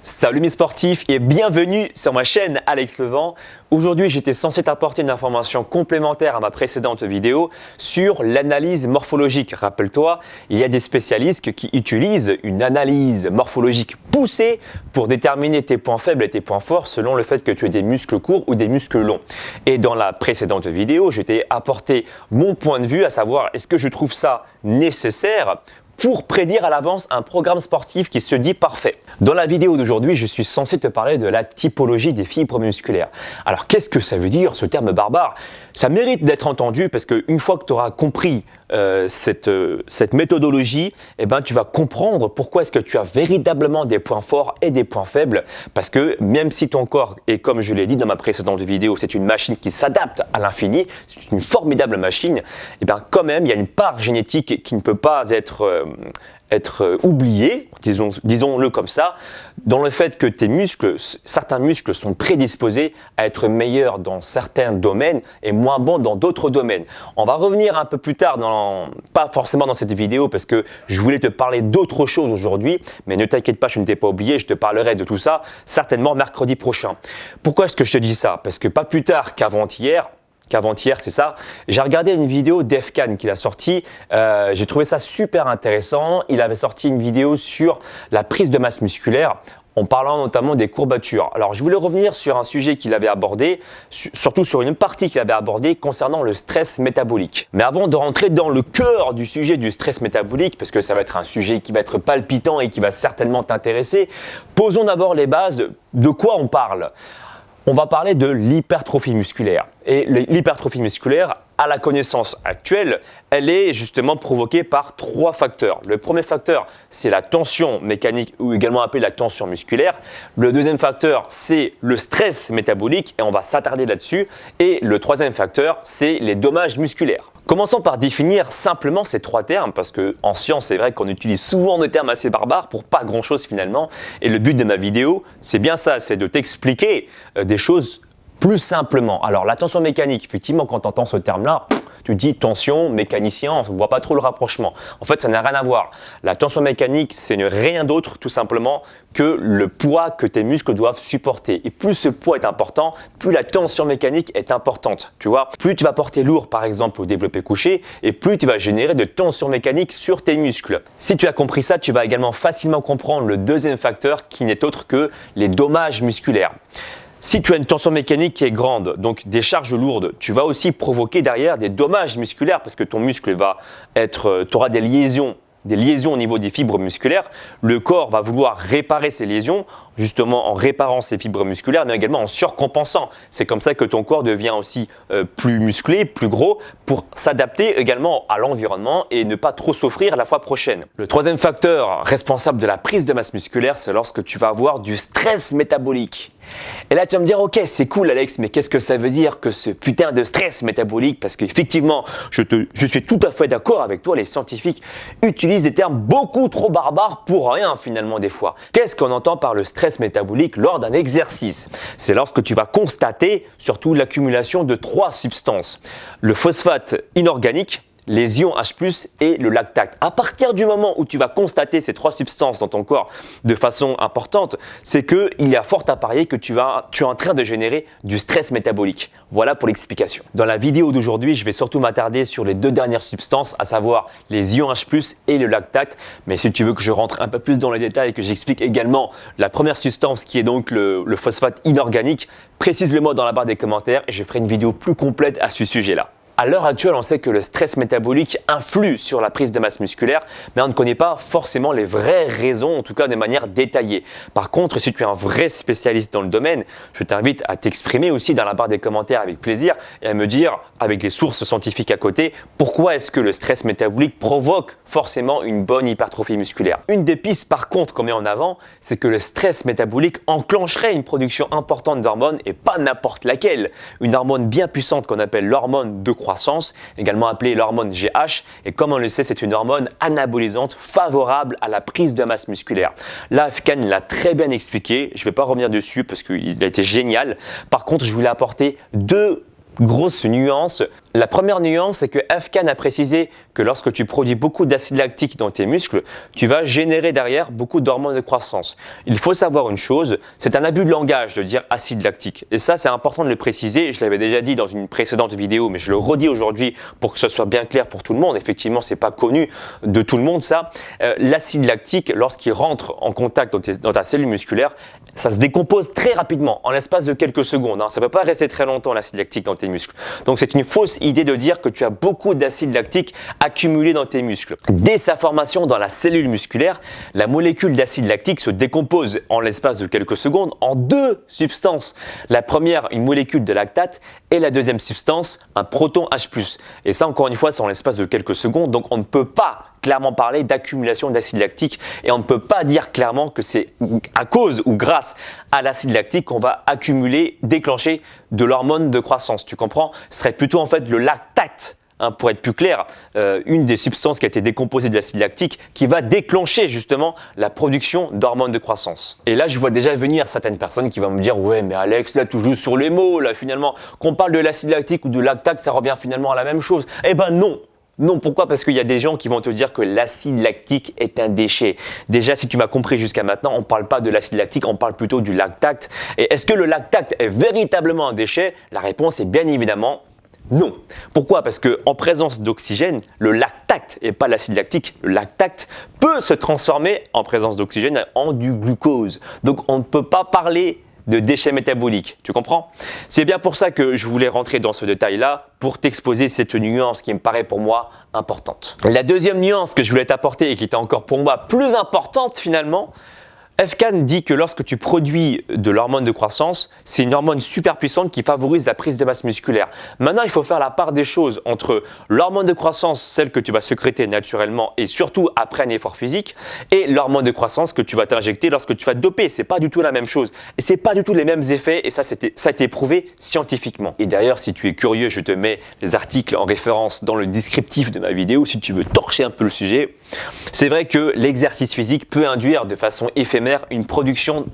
Salut mes sportifs et bienvenue sur ma chaîne Alex Levent. Aujourd'hui, j'étais censé t'apporter une information complémentaire à ma précédente vidéo sur l'analyse morphologique. Rappelle-toi, il y a des spécialistes qui utilisent une analyse morphologique poussée pour déterminer tes points faibles et tes points forts selon le fait que tu aies des muscles courts ou des muscles longs. Et dans la précédente vidéo, je t'ai apporté mon point de vue, à savoir est-ce que je trouve ça nécessaire pour prédire à l'avance un programme sportif qui se dit parfait. Dans la vidéo d'aujourd'hui, je suis censé te parler de la typologie des fibres musculaires. Alors qu'est-ce que ça veut dire ce terme barbare? Ça mérite d'être entendu parce qu'une fois que tu auras compris cette méthodologie, tu vas comprendre pourquoi est-ce que tu as véritablement des points forts et des points faibles. Parce que même si ton corps, et comme je l'ai dit dans ma précédente vidéo, c'est une machine qui s'adapte à l'infini, c'est une formidable machine, quand même il y a une part génétique qui ne peut pas être oublié, disons-le comme ça, dans le fait que tes muscles, certains muscles sont prédisposés à être meilleurs dans certains domaines et moins bons dans d'autres domaines. On va revenir un peu plus tard, pas forcément dans cette vidéo parce que je voulais te parler d'autre chose aujourd'hui, mais ne t'inquiète pas, je ne t'ai pas oublié, je te parlerai de tout ça certainement mercredi prochain. Pourquoi est-ce que je te dis ça? Parce que pas plus tard qu'avant-hier, c'est ça. J'ai regardé une vidéo d'Efkan qu'il a sortie. J'ai trouvé ça super intéressant. Il avait sorti une vidéo sur la prise de masse musculaire en parlant notamment des courbatures. Alors, je voulais revenir sur un sujet qu'il avait abordé, surtout sur une partie qu'il avait abordée concernant le stress métabolique. Mais avant de rentrer dans le cœur du sujet du stress métabolique, parce que ça va être un sujet qui va être palpitant et qui va certainement t'intéresser, posons d'abord les bases de quoi on parle. On va parler de l'hypertrophie musculaire. Et l'hypertrophie musculaire, à la connaissance actuelle, elle est justement provoquée par trois facteurs. Le premier facteur, c'est la tension mécanique ou également appelée la tension musculaire. Le deuxième facteur, c'est le stress métabolique et on va s'attarder là-dessus. Et le troisième facteur, c'est les dommages musculaires. Commençons par définir simplement ces trois termes parce qu'en science, c'est vrai qu'on utilise souvent des termes assez barbares pour pas grand-chose finalement. Et le but de ma vidéo, c'est bien ça, c'est de t'expliquer des choses plus simplement. Alors la tension mécanique, effectivement, quand tu entends ce terme-là, tu dis tension, mécanicien, on ne voit pas trop le rapprochement. En fait, ça n'a rien à voir. La tension mécanique, c'est rien d'autre tout simplement que le poids que tes muscles doivent supporter. Et plus ce poids est important, plus la tension mécanique est importante. Tu vois, plus tu vas porter lourd par exemple au développé couché et plus tu vas générer de tension mécanique sur tes muscles. Si tu as compris ça, tu vas également facilement comprendre le deuxième facteur qui n'est autre que les dommages musculaires. Si tu as une tension mécanique qui est grande, donc des charges lourdes, tu vas aussi provoquer derrière des dommages musculaires parce que ton muscle tu auras des liaisons au niveau des fibres musculaires. Le corps va vouloir réparer ces lésions, justement en réparant ces fibres musculaires, mais également en surcompensant. C'est comme ça que ton corps devient aussi plus musclé, plus gros, pour s'adapter également à l'environnement et ne pas trop souffrir la fois prochaine. Le troisième facteur responsable de la prise de masse musculaire, c'est lorsque tu vas avoir du stress métabolique. Et là, tu vas me dire, ok, c'est cool Alex, mais qu'est-ce que ça veut dire que ce putain de stress métabolique? Parce qu'effectivement, je suis tout à fait d'accord avec toi, les scientifiques utilisent des termes beaucoup trop barbares pour rien finalement des fois. Qu'est-ce qu'on entend par le stress métabolique lors d'un exercice? C'est lorsque tu vas constater surtout l'accumulation de trois substances. Le phosphate inorganique, les ions H+, et le lactate. À partir du moment où tu vas constater ces trois substances dans ton corps de façon importante, c'est qu'il y a fort à parier que tu es en train de générer du stress métabolique. Voilà pour l'explication. Dans la vidéo d'aujourd'hui, je vais surtout m'attarder sur les deux dernières substances, à savoir les ions H+, et le lactate. Mais si tu veux que je rentre un peu plus dans les détails et que j'explique également la première substance qui est donc le phosphate inorganique, précise-le-moi dans la barre des commentaires et je ferai une vidéo plus complète à ce sujet-là. À l'heure actuelle, on sait que le stress métabolique influe sur la prise de masse musculaire, mais on ne connaît pas forcément les vraies raisons, en tout cas de manière détaillée. Par contre, si tu es un vrai spécialiste dans le domaine, je t'invite à t'exprimer aussi dans la barre des commentaires avec plaisir et à me dire, avec les sources scientifiques à côté, pourquoi est-ce que le stress métabolique provoque forcément une bonne hypertrophie musculaire. Une des pistes par contre qu'on met en avant, c'est que le stress métabolique enclencherait une production importante d'hormones et pas n'importe laquelle. Une hormone bien puissante qu'on appelle l'hormone de croissance, également appelée l'hormone GH, et comme on le sait, c'est une hormone anabolisante favorable à la prise de masse musculaire. Là, Efkan l'a très bien expliqué, je ne vais pas revenir dessus parce qu'il a été génial. Par contre, je voulais apporter deux grosses nuances. La première nuance, c'est que Afkan a précisé que lorsque tu produis beaucoup d'acide lactique dans tes muscles, tu vas générer derrière beaucoup d'hormones de croissance. Il faut savoir une chose, c'est un abus de langage de dire acide lactique. Et ça, c'est important de le préciser. Je l'avais déjà dit dans une précédente vidéo, mais je le redis aujourd'hui pour que ce soit bien clair pour tout le monde. Effectivement, c'est pas connu de tout le monde ça. L'acide lactique, lorsqu'il rentre en contact dans ta cellule musculaire, ça se décompose très rapidement, en l'espace de quelques secondes. Ça ne peut pas rester très longtemps l'acide lactique dans tes muscles. Donc c'est une fausse idée de dire que tu as beaucoup d'acide lactique accumulé dans tes muscles. Dès sa formation dans la cellule musculaire, la molécule d'acide lactique se décompose en l'espace de quelques secondes en deux substances. La première, une molécule de lactate, et la deuxième substance, un proton H+. Et ça, encore une fois, c'est en l'espace de quelques secondes. Donc on ne peut pas clairement parler d'accumulation d'acide lactique et on ne peut pas dire clairement que c'est à cause ou grâce à l'acide lactique qu'on va accumuler, déclencher de l'hormone de croissance. Tu comprends? Ce serait plutôt en fait le lactate. Pour être plus clair, une des substances qui a été décomposée de l'acide lactique qui va déclencher justement la production d'hormones de croissance. Et là, je vois déjà venir certaines personnes qui vont me dire « Ouais, mais Alex, là, tu joues sur les mots, là, finalement. Qu'on parle de l'acide lactique ou de lactate, ça revient finalement à la même chose. » Eh ben non! Non, pourquoi? Parce qu'il y a des gens qui vont te dire que l'acide lactique est un déchet. Déjà, si tu m'as compris jusqu'à maintenant, on ne parle pas de l'acide lactique, on parle plutôt du lactate. Et est-ce que le lactate est véritablement un déchet? La réponse est bien évidemment non. Pourquoi? Parce qu'en présence d'oxygène, le lactate et pas l'acide lactique, le lactate peut se transformer en présence d'oxygène en du glucose. Donc on ne peut pas parler de déchets métaboliques, tu comprends? C'est bien pour ça que je voulais rentrer dans ce détail-là pour t'exposer cette nuance qui me paraît pour moi importante. La deuxième nuance que je voulais t'apporter et qui était encore pour moi plus importante finalement, Afkan dit que lorsque tu produis de l'hormone de croissance, c'est une hormone super puissante qui favorise la prise de masse musculaire. Maintenant, il faut faire la part des choses entre l'hormone de croissance, celle que tu vas sécréter naturellement et surtout après un effort physique, et l'hormone de croissance que tu vas t'injecter lorsque tu vas te doper. C'est pas du tout la même chose et c'est pas du tout les mêmes effets et ça a été prouvé scientifiquement. Et d'ailleurs, si tu es curieux, je te mets les articles en référence dans le descriptif de ma vidéo si tu veux torcher un peu le sujet. C'est vrai que l'exercice physique peut induire de façon éphémère une production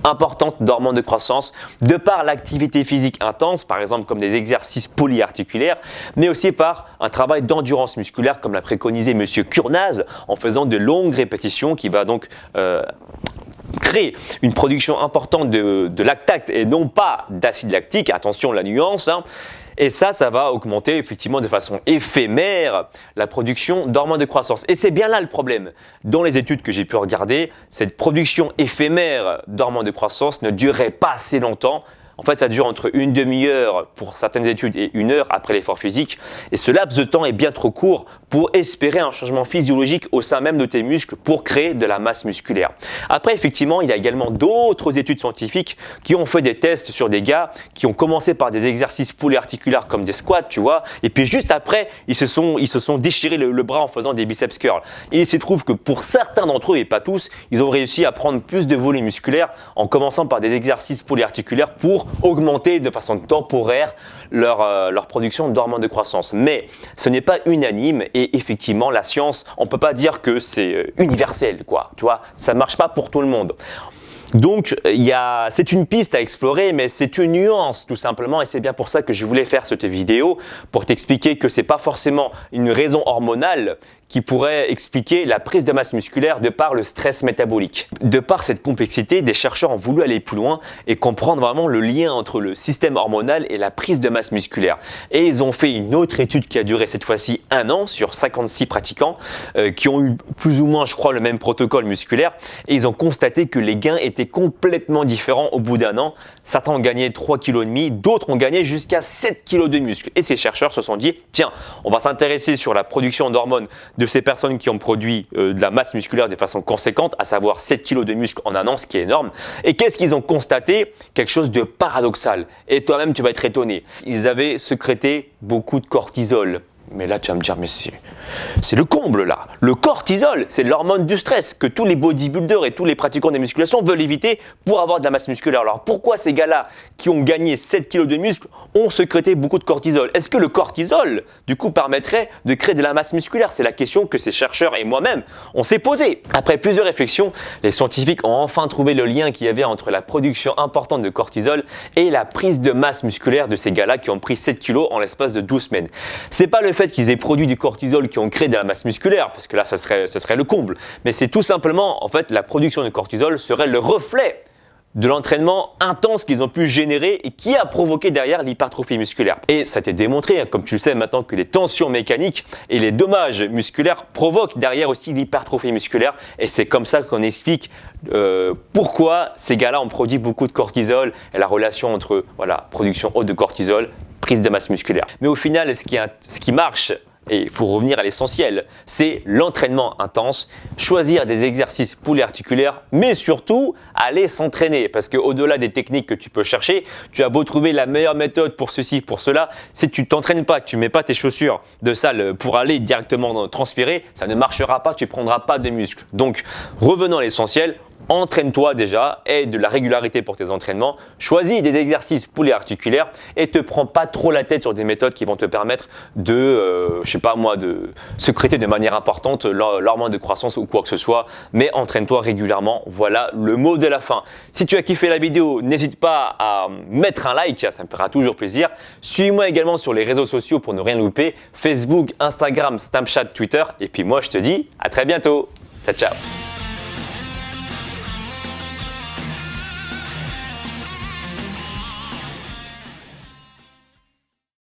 importante d'hormones de croissance de par l'activité physique intense, par exemple comme des exercices polyarticulaires, mais aussi par un travail d'endurance musculaire comme l'a préconisé M. Kurnaz en faisant de longues répétitions qui va donc créer une production importante de lactate et non pas d'acide lactique. Attention la nuance. Et ça va augmenter effectivement de façon éphémère la production d'hormones de croissance. Et c'est bien là le problème. Dans les études que j'ai pu regarder, cette production éphémère d'hormones de croissance ne durait pas assez longtemps. En fait, ça dure entre une demi-heure pour certaines études et une heure après l'effort physique. Et ce laps de temps est bien trop court pour espérer un changement physiologique au sein même de tes muscles pour créer de la masse musculaire. Après, effectivement, il y a également d'autres études scientifiques qui ont fait des tests sur des gars qui ont commencé par des exercices polyarticulaires comme des squats, tu vois. Et puis juste après, ils se sont déchirés le bras en faisant des biceps curls. Et il se trouve que pour certains d'entre eux, et pas tous, ils ont réussi à prendre plus de volume musculaire en commençant par des exercices polyarticulaires pour augmenter de façon temporaire leur production d'hormones de croissance. Mais ce n'est pas unanime et effectivement la science, on ne peut pas dire que c'est universel, quoi. Tu vois, ça ne marche pas pour tout le monde. Donc, c'est une piste à explorer, mais c'est une nuance tout simplement et c'est bien pour ça que je voulais faire cette vidéo pour t'expliquer que ce n'est pas forcément une raison hormonale qui pourrait expliquer la prise de masse musculaire de par le stress métabolique. De par cette complexité, des chercheurs ont voulu aller plus loin et comprendre vraiment le lien entre le système hormonal et la prise de masse musculaire. Et ils ont fait une autre étude qui a duré cette fois-ci 1 an sur 56 pratiquants qui ont eu plus ou moins, je crois, le même protocole musculaire et ils ont constaté que les gains étaient complètement différents au bout d'1 an. Certains ont gagné 3,5 kg, d'autres ont gagné jusqu'à 7 kg de muscles. Et ces chercheurs se sont dit, tiens, on va s'intéresser sur la production d'hormones de ces personnes qui ont produit de la masse musculaire de façon conséquente, à savoir 7 kg de muscles en 1 an, ce qui est énorme. Et qu'est-ce qu'ils ont constaté? Quelque chose de paradoxal. Et toi-même, tu vas être étonné. Ils avaient sécrété beaucoup de cortisol. Mais là, tu vas me dire, mais c'est le comble là. Le cortisol, c'est l'hormone du stress que tous les bodybuilders et tous les pratiquants de musculation veulent éviter pour avoir de la masse musculaire. Alors pourquoi ces gars-là qui ont gagné 7 kg de muscle ont sécrété beaucoup de cortisol? Est-ce que le cortisol, du coup, permettrait de créer de la masse musculaire? C'est la question que ces chercheurs et moi-même, on s'est posée. Après plusieurs réflexions, les scientifiques ont enfin trouvé le lien qu'il y avait entre la production importante de cortisol et la prise de masse musculaire de ces gars-là qui ont pris 7 kg en l'espace de 12 semaines. C'est pas le fait qu'ils aient produit du cortisol qui ont créé de la masse musculaire, parce que là, ce serait le comble. Mais c'est tout simplement, en fait, la production de cortisol serait le reflet de l'entraînement intense qu'ils ont pu générer et qui a provoqué derrière l'hypertrophie musculaire. Et ça a été démontré, comme tu le sais maintenant, que les tensions mécaniques et les dommages musculaires provoquent derrière aussi l'hypertrophie musculaire. Et c'est comme ça qu'on explique pourquoi ces gars-là ont produit beaucoup de cortisol et la relation entre production haute de cortisol, prise de masse musculaire. Mais au final, ce qui marche, et il faut revenir à l'essentiel, c'est l'entraînement intense, choisir des exercices polyarticulaires, mais surtout aller s'entraîner. Parce qu'au-delà des techniques que tu peux chercher, tu as beau trouver la meilleure méthode pour ceci, pour cela, si tu ne t'entraînes pas, que tu ne mets pas tes chaussures de salle pour aller directement transpirer, ça ne marchera pas, tu ne prendras pas de muscles. Donc revenons à l'essentiel. Entraîne-toi déjà, aie de la régularité pour tes entraînements, choisis des exercices polyarticulaires et te prends pas trop la tête sur des méthodes qui vont te permettre de, de sécréter de manière importante l'hormone de croissance ou quoi que ce soit, mais entraîne-toi régulièrement, voilà le mot de la fin. Si tu as kiffé la vidéo, n'hésite pas à mettre un like, ça me fera toujours plaisir. Suis-moi également sur les réseaux sociaux pour ne rien louper, Facebook, Instagram, Snapchat, Twitter, et puis moi je te dis à très bientôt, ciao ciao.